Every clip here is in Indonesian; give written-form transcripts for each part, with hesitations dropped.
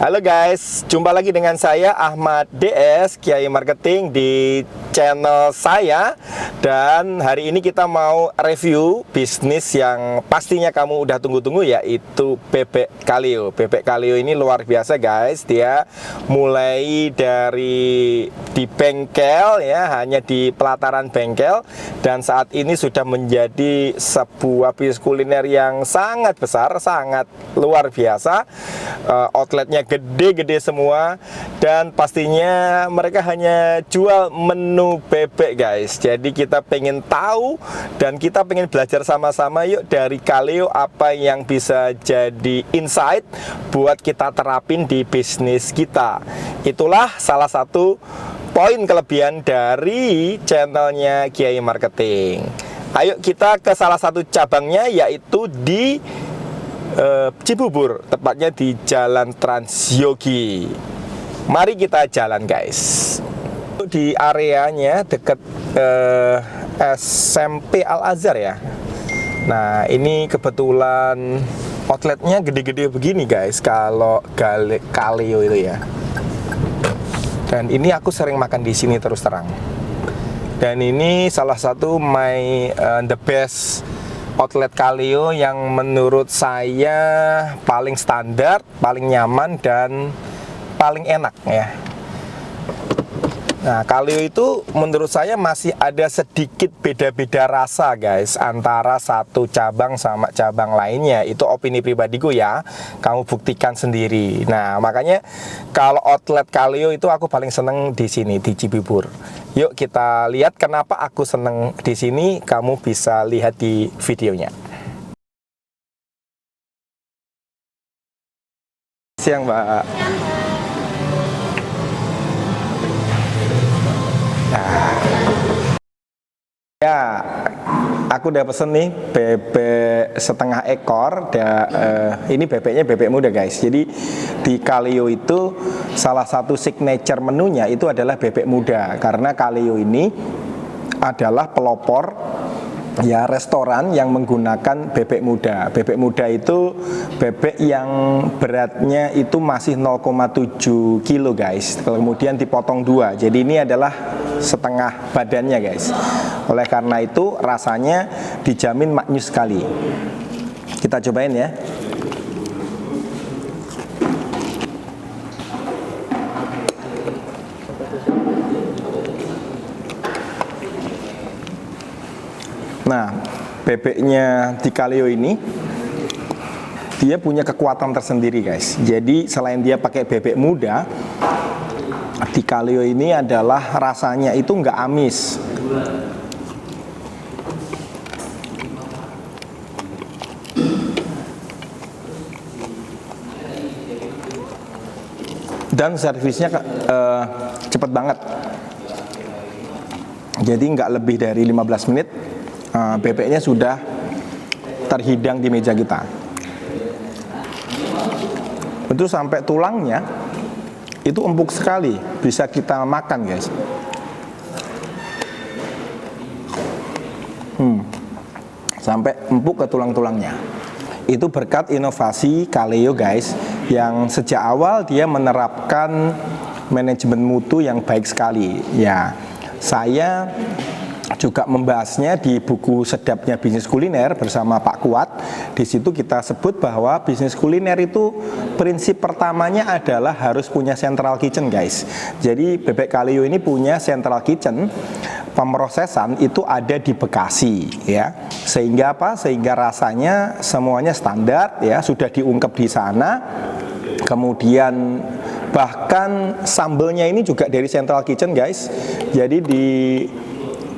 Halo guys, jumpa lagi dengan saya Ahmad DS Kiai Marketing di channel saya. Dan hari ini kita mau review bisnis yang pastinya kamu udah tunggu-tunggu, yaitu Bebek Kaleo. Bebek Kaleo ini luar biasa guys. Dia mulai dari di bengkel ya, hanya di pelataran bengkel, dan saat ini sudah menjadi sebuah bisnis kuliner yang sangat besar, sangat luar biasa. Outletnya gede-gede semua, dan pastinya mereka hanya jual menu bebek guys. Jadi kita pengen tahu dan kita pengen belajar sama-sama yuk dari Kaleo, apa yang bisa jadi insight buat kita terapin di bisnis kita. Itulah salah satu poin kelebihan dari channelnya Kiai Marketing. Ayo kita ke salah satu cabangnya, yaitu di Cibubur, tepatnya di Jalan Transyogi. Mari kita jalan guys. Di areanya dekat SMP Al Azhar ya. Nah ini kebetulan outletnya gede-gede begini guys, kalau Kaleo itu ya. Dan ini aku sering makan di sini terus terang. Dan ini salah satu the best outlet Kaleo yang menurut saya paling standar, paling nyaman, dan paling enak ya. Nah, Kaleo itu menurut saya masih ada sedikit beda-beda rasa guys antara satu cabang sama cabang lainnya. Itu opini pribadiku ya, kamu buktikan sendiri. Nah, makanya kalau outlet Kaleo itu aku paling seneng di sini, di Cibubur. Yuk kita lihat kenapa aku seneng di sini. Kamu bisa lihat di videonya. Siang Mbak. Nah, ya, aku udah pesen nih bebek setengah ekor. Ini bebeknya bebek muda guys. Jadi di Kaleo itu salah satu signature menunya itu adalah bebek muda, karena Kaleo ini adalah pelopor ya restoran yang menggunakan bebek muda. Bebek muda itu bebek yang beratnya itu masih 0,7 kilo guys, kemudian dipotong dua, jadi ini adalah setengah badannya guys. Oleh karena itu rasanya dijamin maknyus sekali. Kita cobain ya. Nah, bebeknya di Kaleo ini dia punya kekuatan tersendiri guys. Jadi selain dia pakai bebek muda, di Kaleo ini adalah rasanya itu nggak amis. Dan servisnya cepet banget. Jadi nggak lebih dari 15 menit bebeknya sudah terhidang di meja kita. Itu sampai tulangnya itu empuk sekali, bisa kita makan guys. Sampai empuk ke tulang-tulangnya. Itu berkat inovasi Kaleo guys, yang sejak awal dia menerapkan manajemen mutu yang baik sekali ya. Saya juga membahasnya di buku Sedapnya Bisnis Kuliner bersama Pak Kuat. Di situ kita sebut bahwa bisnis kuliner itu prinsip pertamanya adalah harus punya central kitchen guys. Jadi bebek Kaleo ini punya central kitchen. Pemrosesan itu ada di Bekasi ya. Sehingga apa? Sehingga rasanya semuanya standar ya, sudah diungkep di sana. Kemudian bahkan sambelnya ini juga dari central kitchen guys. Jadi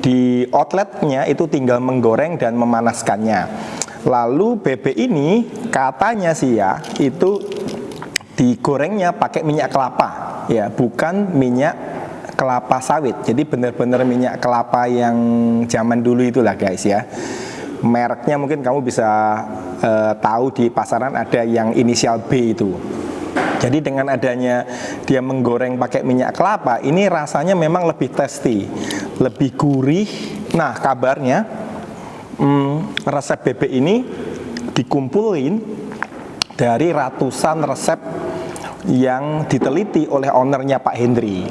di outletnya itu tinggal menggoreng dan memanaskannya. Lalu bebek ini katanya sih ya, itu digorengnya pakai minyak kelapa ya, bukan minyak kelapa sawit. Jadi benar-benar minyak kelapa yang zaman dulu itulah guys ya. Mereknya mungkin kamu bisa tahu, di pasaran ada yang inisial B itu. Jadi dengan adanya dia menggoreng pakai minyak kelapa, ini rasanya memang lebih tasty, lebih gurih. Nah kabarnya resep bebek ini dikumpulin dari ratusan resep yang diteliti oleh ownernya Pak Hendri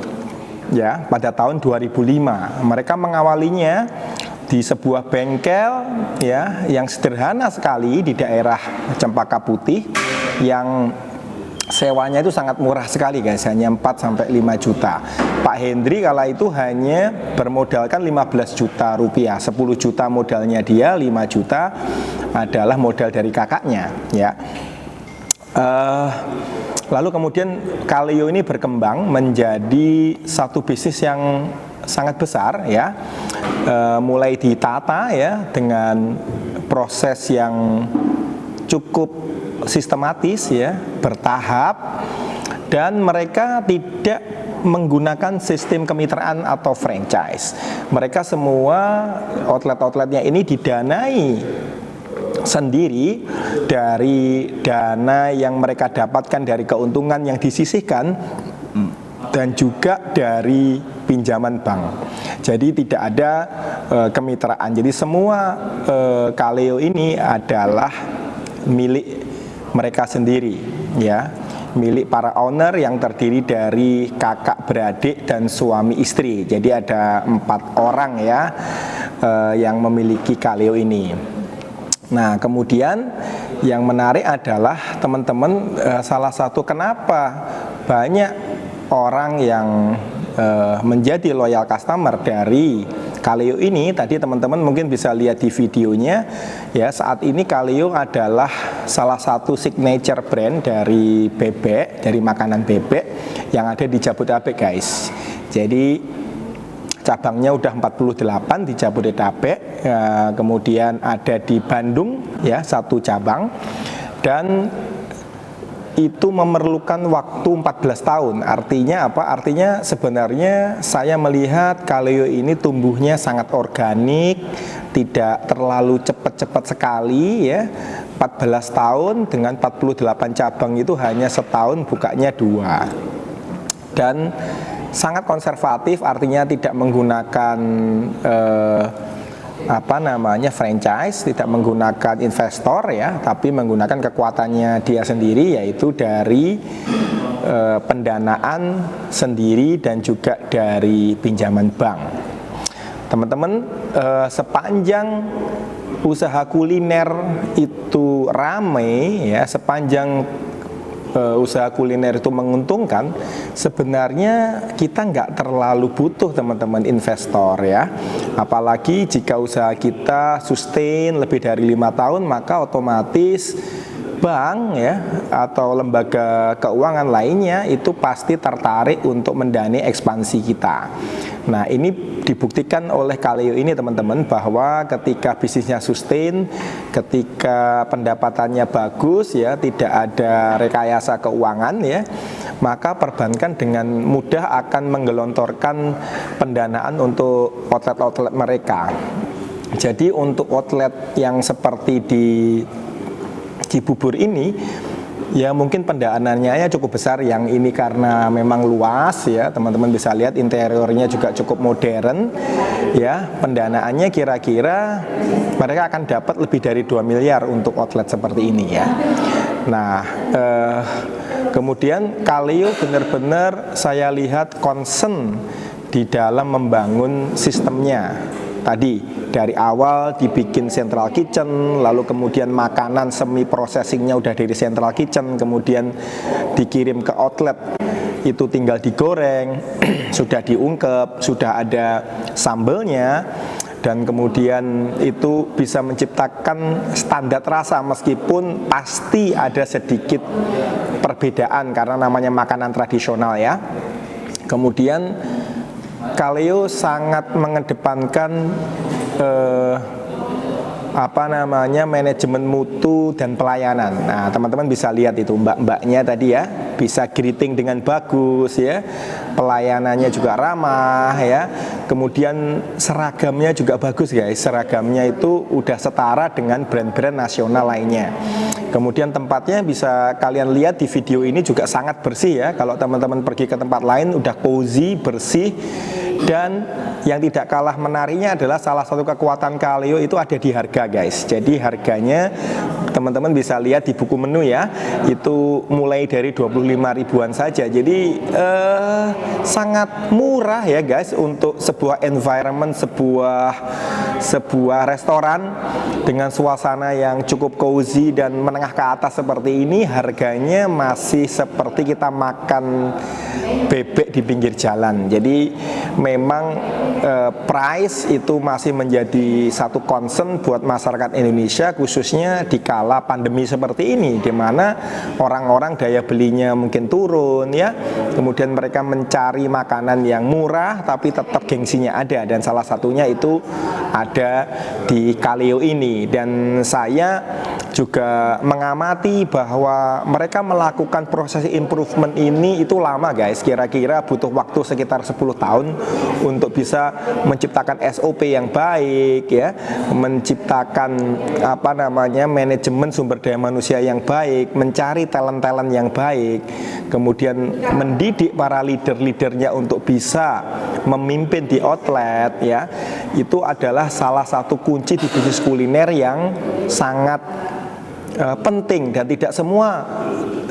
ya pada tahun 2005. Mereka mengawalinya di sebuah bengkel ya yang sederhana sekali di daerah Cempaka Putih, yang sewanya itu sangat murah sekali guys, hanya 4 sampai 5 juta. Pak Hendri kala itu hanya bermodalkan 15 juta rupiah, 10 juta modalnya dia, 5 juta adalah modal dari kakaknya ya. Lalu kemudian Kaleo ini berkembang menjadi satu bisnis yang sangat besar ya, mulai ditata ya dengan proses yang cukup sistematis ya, bertahap, dan mereka tidak menggunakan sistem kemitraan atau franchise. Mereka semua outlet-outletnya ini didanai sendiri dari dana yang mereka dapatkan dari keuntungan yang disisihkan dan juga dari pinjaman bank. Jadi tidak ada kemitraan. Jadi semua Kaleo ini adalah milik mereka sendiri ya, milik para owner yang terdiri dari kakak beradik dan suami istri. Jadi ada 4 orang ya yang memiliki Kaleo ini. Nah kemudian yang menarik adalah teman-teman, salah satu kenapa banyak orang yang menjadi loyal customer dari Kaleo ini, tadi teman-teman mungkin bisa lihat di videonya ya, saat ini Kaleo adalah salah satu signature brand dari bebek, dari makanan bebek yang ada di Jabodetabek guys. Jadi cabangnya udah 48 di Jabodetabek, kemudian ada di Bandung ya 1 cabang, dan itu memerlukan waktu 14 tahun. Artinya apa? Artinya sebenarnya saya melihat Kaleo ini tumbuhnya sangat organik, tidak terlalu cepat-cepat sekali ya. 14 tahun dengan 48 cabang itu hanya setahun bukanya 2. Dan sangat konservatif, artinya tidak menggunakan franchise, tidak menggunakan investor ya, tapi menggunakan kekuatannya dia sendiri, yaitu dari pendanaan sendiri dan juga dari pinjaman bank. Teman-teman, sepanjang usaha kuliner itu ramai ya, sepanjang usaha kuliner itu menguntungkan, sebenarnya kita nggak terlalu butuh teman-teman investor ya. Apalagi jika usaha kita sustain lebih dari 5 tahun, maka otomatis bank ya atau lembaga keuangan lainnya itu pasti tertarik untuk mendanai ekspansi kita. Nah ini dibuktikan oleh Kaleo ini teman-teman, bahwa ketika bisnisnya sustain, ketika pendapatannya bagus ya, tidak ada rekayasa keuangan ya, maka perbankan dengan mudah akan menggelontorkan pendanaan untuk outlet-outlet mereka. Jadi untuk outlet yang seperti di Cibubur ini ya mungkin pendanaannya ya cukup besar. Yang ini karena memang luas ya, teman-teman bisa lihat interiornya juga cukup modern ya. Pendanaannya kira-kira mereka akan dapat lebih dari 2 miliar untuk outlet seperti ini ya. Nah kemudian Kaleo benar-benar saya lihat concern di dalam membangun sistemnya. Tadi dari awal dibikin central kitchen, lalu kemudian makanan semi processingnya udah dari central kitchen, kemudian dikirim ke outlet itu tinggal digoreng, sudah diungkep, sudah ada sambelnya, dan kemudian itu bisa menciptakan standar rasa meskipun pasti ada sedikit perbedaan karena namanya makanan tradisional ya. Kemudian Kaleo sangat mengedepankan manajemen mutu dan pelayanan. Nah, teman-teman bisa lihat itu mbak-mbaknya tadi ya, bisa greeting dengan bagus ya, pelayanannya juga ramah ya. Kemudian seragamnya juga bagus guys, seragamnya itu udah setara dengan brand-brand nasional lainnya. Kemudian tempatnya bisa kalian lihat di video ini juga sangat bersih ya. Kalau teman-teman pergi ke tempat lain udah cozy, bersih, Dan yang tidak kalah menariknya adalah salah satu kekuatan Kaleo itu ada di harga guys. Jadi harganya teman-teman bisa lihat di buku menu ya, itu mulai dari 25 ribuan saja. Jadi sangat murah ya guys untuk sebuah environment, sebuah restoran dengan suasana yang cukup cozy dan menengah ke atas seperti ini. Harganya masih seperti kita makan bebek di pinggir jalan. Jadi memang price itu masih menjadi satu concern buat masyarakat Indonesia, khususnya di kala pandemi seperti ini, di mana orang-orang daya belinya mungkin turun ya. Kemudian mereka mencari makanan yang murah tapi tetap gengsinya ada, dan salah satunya itu ada di Kaleo ini. Dan saya juga mengamati bahwa mereka melakukan proses improvement ini itu lama guys, kira-kira butuh waktu sekitar 10 tahun untuk bisa menciptakan SOP yang baik ya, menciptakan manajemen sumber daya manusia yang baik, mencari talent-talent yang baik, kemudian mendidik para leader-leadernya untuk bisa memimpin di outlet ya. Itu adalah salah satu kunci di bisnis kuliner yang sangat penting, dan tidak semua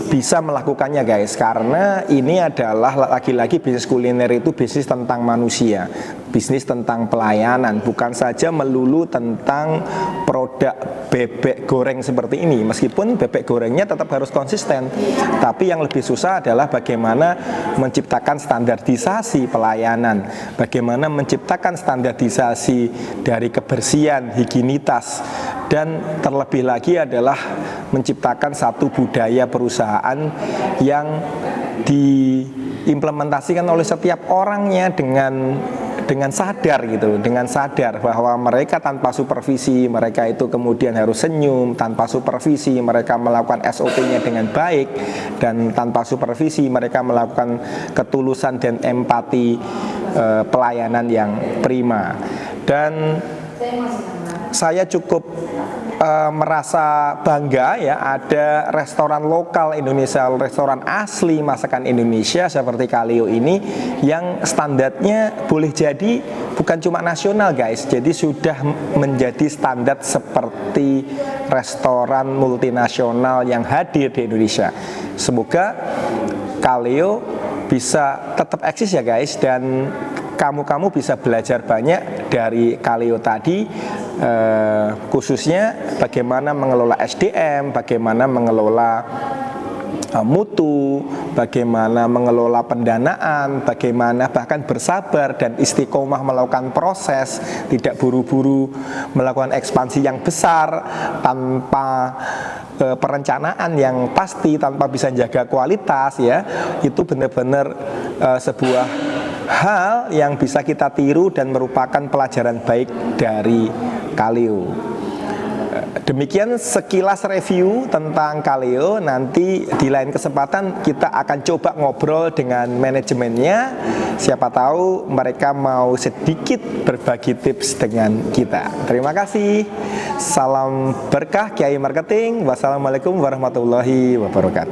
bisa melakukannya guys, karena ini adalah lagi-lagi bisnis kuliner itu bisnis tentang manusia, bisnis tentang pelayanan, bukan saja melulu tentang produk bebek goreng seperti ini. Meskipun bebek gorengnya tetap harus konsisten, tapi yang lebih susah adalah bagaimana menciptakan standarisasi pelayanan, bagaimana menciptakan standarisasi dari kebersihan, higienitas, dan terlebih lagi adalah menciptakan satu budaya perusahaan yang diimplementasikan oleh setiap orangnya dengan sadar gitu, dengan sadar bahwa mereka tanpa supervisi, mereka itu kemudian harus senyum, tanpa supervisi mereka melakukan SOP-nya dengan baik, dan tanpa supervisi mereka melakukan ketulusan dan empati pelayanan yang prima. Dan saya cukup merasa bangga ya, ada restoran lokal Indonesia, restoran asli masakan Indonesia seperti Kaleo ini yang standarnya boleh jadi bukan cuma nasional guys, jadi sudah menjadi standar seperti restoran multinasional yang hadir di Indonesia. Semoga Kaleo bisa tetap eksis ya guys, dan kamu bisa belajar banyak dari Kaleo tadi, khususnya bagaimana mengelola SDM, bagaimana mengelola mutu, bagaimana mengelola pendanaan, bagaimana bahkan bersabar dan istiqomah melakukan proses, tidak buru-buru melakukan ekspansi yang besar tanpa perencanaan yang pasti, tanpa bisa jaga kualitas ya. Itu benar-benar sebuah hal yang bisa kita tiru dan merupakan pelajaran baik dari Kaleo. Demikian sekilas review tentang Kaleo. Nanti di lain kesempatan kita akan coba ngobrol dengan manajemennya. Siapa tahu mereka mau sedikit berbagi tips dengan kita. Terima kasih. Salam berkah Kiai Marketing. Wassalamualaikum warahmatullahi wabarakatuh.